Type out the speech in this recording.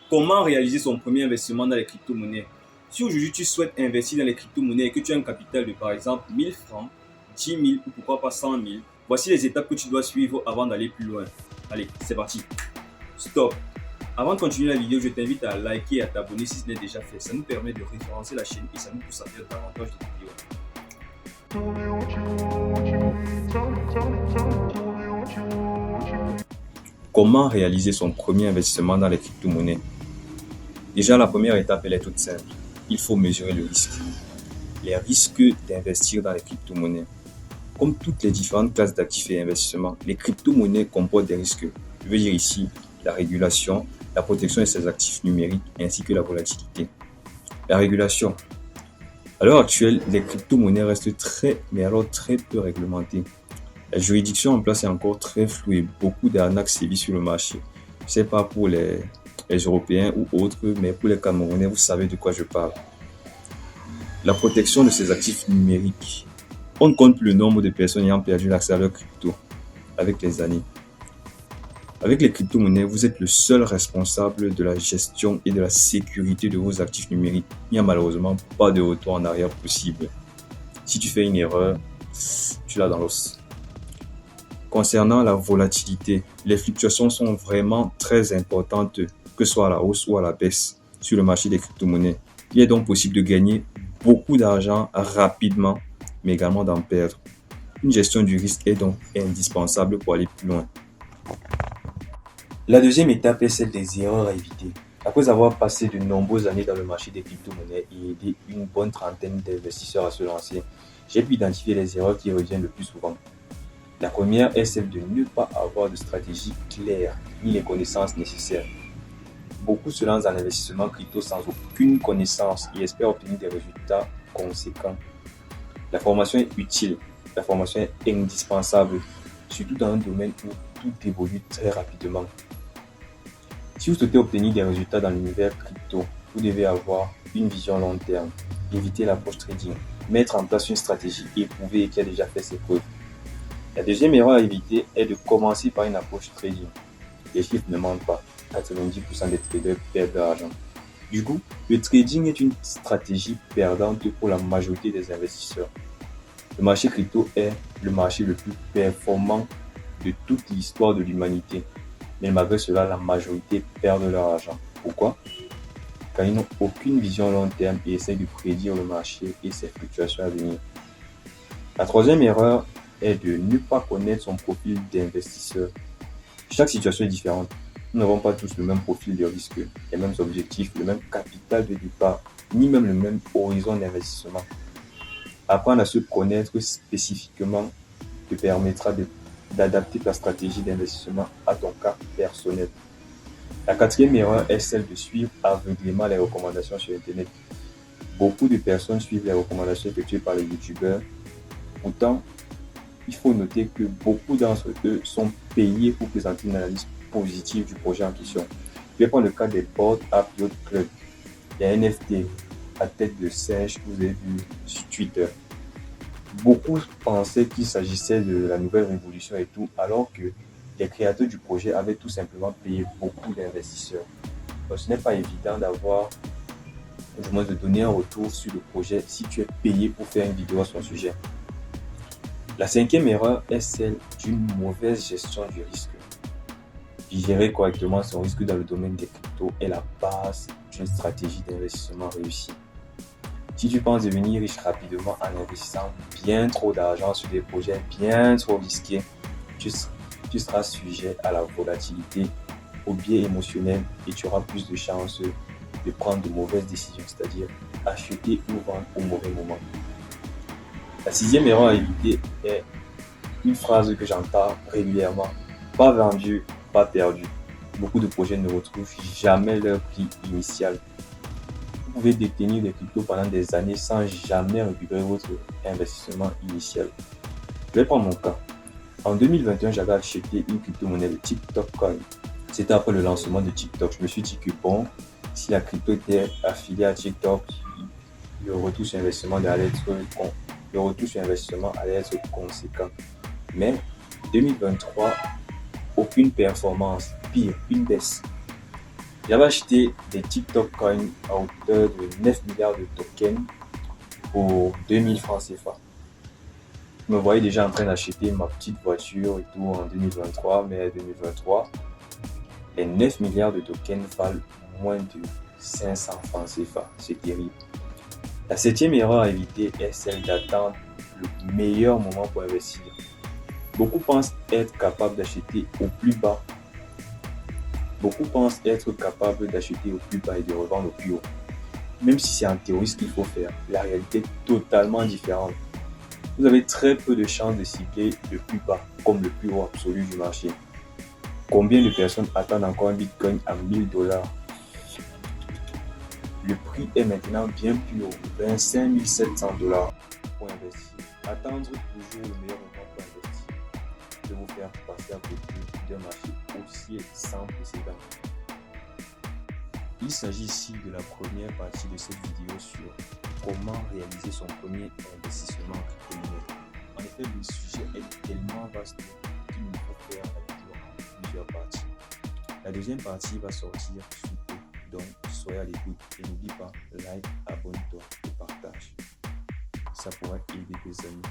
Comment réaliser son premier investissement dans les crypto-monnaies? Si aujourd'hui tu souhaites investir dans les crypto-monnaies et que tu as un capital de par exemple 1000 francs, 10 000 ou pourquoi pas 100 000, voici les étapes que tu dois suivre avant d'aller plus loin. Allez, c'est parti. Stop. Avant de continuer la vidéo, je t'invite à liker et à t'abonner si ce n'est déjà fait. Ça nous permet de référencer la chaîne et ça nous pousse à faire davantage de vidéos. Comment réaliser son premier investissement dans les crypto-monnaies? Déjà, la première étape, elle est toute simple. Il faut mesurer le risque. Les risques d'investir dans les crypto-monnaies. Comme toutes les différentes classes d'actifs et investissements, les crypto-monnaies comportent des risques. Je veux dire ici la régulation, la protection de ces actifs numériques ainsi que la volatilité. La régulation. À l'heure actuelle, les crypto-monnaies restent très peu réglementées. La juridiction en place est encore très floue et beaucoup d'arnaques sévissent sur le marché. Je ne sais pas pour les Européens ou autres, mais pour les Camerounais, vous savez de quoi je parle. La protection de ces actifs numériques. On ne compte plus le nombre de personnes ayant perdu l'accès à leurs crypto avec les années. Avec les crypto-monnaies, vous êtes le seul responsable de la gestion et de la sécurité de vos actifs numériques. Il n'y a malheureusement pas de retour en arrière possible. Si tu fais une erreur, tu l'as dans l'os. Concernant la volatilité, les fluctuations sont vraiment très importantes, que ce soit à la hausse ou à la baisse sur le marché des crypto-monnaies. Il est donc possible de gagner beaucoup d'argent rapidement, mais également d'en perdre. Une gestion du risque est donc indispensable pour aller plus loin. La deuxième étape est celle des erreurs à éviter. Après avoir passé de nombreuses années dans le marché des crypto-monnaies et aidé une bonne trentaine d'investisseurs à se lancer, j'ai pu identifier les erreurs qui reviennent le plus souvent. La première est celle de ne pas avoir de stratégie claire ni les connaissances nécessaires. Beaucoup se lancent dans l'investissement crypto sans aucune connaissance et espèrent obtenir des résultats conséquents. La formation est utile, la formation est indispensable, surtout dans un domaine où tout évolue très rapidement. Si vous souhaitez obtenir des résultats dans l'univers crypto, vous devez avoir une vision long terme, éviter l'approche trading, mettre en place une stratégie éprouvée et qui a déjà fait ses preuves. La deuxième erreur à éviter est de commencer par une approche trading. Les chiffres ne mentent pas. 90% des traders perdent de l'argent. Du coup, le trading est une stratégie perdante pour la majorité des investisseurs. Le marché crypto est le marché le plus performant de toute l'histoire de l'humanité. Mais malgré cela, la majorité perd leur argent. Pourquoi? Car ils n'ont aucune vision long terme et essaient de prédire le marché et ses fluctuations à venir. La troisième erreur est de ne pas connaître son profil d'investisseur. Chaque situation est différente. Nous n'avons pas tous le même profil de risque, les mêmes objectifs, le même capital de départ, ni même le même horizon d'investissement. Apprendre à se connaître spécifiquement te permettra d'adapter ta stratégie d'investissement à ton cas personnel. La quatrième erreur est celle de suivre aveuglément les recommandations sur Internet. Beaucoup de personnes suivent les recommandations effectuées par les youtubeurs. Pourtant, il faut noter que beaucoup d'entre eux sont payés pour présenter une analyse positive du projet en question. Je vais prendre le cas des Bored Ape Yacht Club, les NFT à tête de singe que vous avez vu sur Twitter. Beaucoup pensaient qu'il s'agissait de la nouvelle révolution et tout, alors que les créateurs du projet avaient tout simplement payé beaucoup d'investisseurs. Donc, ce n'est pas évident d'avoir, du moins de donner un retour sur le projet si tu es payé pour faire une vidéo à son sujet. La cinquième erreur est celle d'une mauvaise gestion du risque. Gérer correctement son risque dans le domaine des cryptos est la base d'une stratégie d'investissement réussie. Si tu penses devenir riche rapidement en investissant bien trop d'argent sur des projets bien trop risqués, tu seras sujet à la volatilité, au biais émotionnel et tu auras plus de chances de prendre de mauvaises décisions, c'est-à-dire acheter ou vendre au mauvais moment. La sixième erreur à éviter est une phrase que j'entends régulièrement: pas vendu, pas perdu. Beaucoup de projets ne retrouvent jamais leur prix initial. Vous pouvez détenir des cryptos pendant des années sans jamais récupérer votre investissement initial. Je vais prendre mon cas. En 2021, j'avais acheté une crypto-monnaie de TikTok Coin. C'était après le lancement de TikTok. Je me suis dit que bon, si la crypto était affiliée à TikTok, le retour sur investissement allait être conséquent. Mais 2023, aucune performance, pire, une baisse. J'avais acheté des TikTok coins à hauteur de 9 milliards de tokens pour 2000 francs CFA. Je me voyais déjà en train d'acheter ma petite voiture et tout en 2023, mai 2023. Les 9 milliards de tokens valent moins de 500 francs CFA. C'est terrible. La septième erreur à éviter est celle d'attendre le meilleur moment pour investir. Beaucoup pensent être capables d'acheter au plus bas. Beaucoup pensent être capables d'acheter au plus bas et de revendre au plus haut. Même si c'est en théorie ce qu'il faut faire, la réalité est totalement différente. Vous avez très peu de chances de cibler le plus bas comme le plus haut absolu du marché. Combien de personnes attendent encore un Bitcoin à 1000 $? Le prix est maintenant bien plus haut, 25 700 $ pour investir. Attendre toujours le meilleur moment pour investir de vous faire passer à côté d'un marché haussier sans précédent. Il s'agit ici de la première partie de cette vidéo sur comment réaliser son premier investissement en crypto-monnaie. En effet, le sujet est tellement vaste qu'il nous faut faire la vidéo en plusieurs parties. La deuxième partie va sortir sous peu, donc soyez à l'écoute et n'oublie pas, like, abonne-toi et partage. Ça pourrait aider tes amis.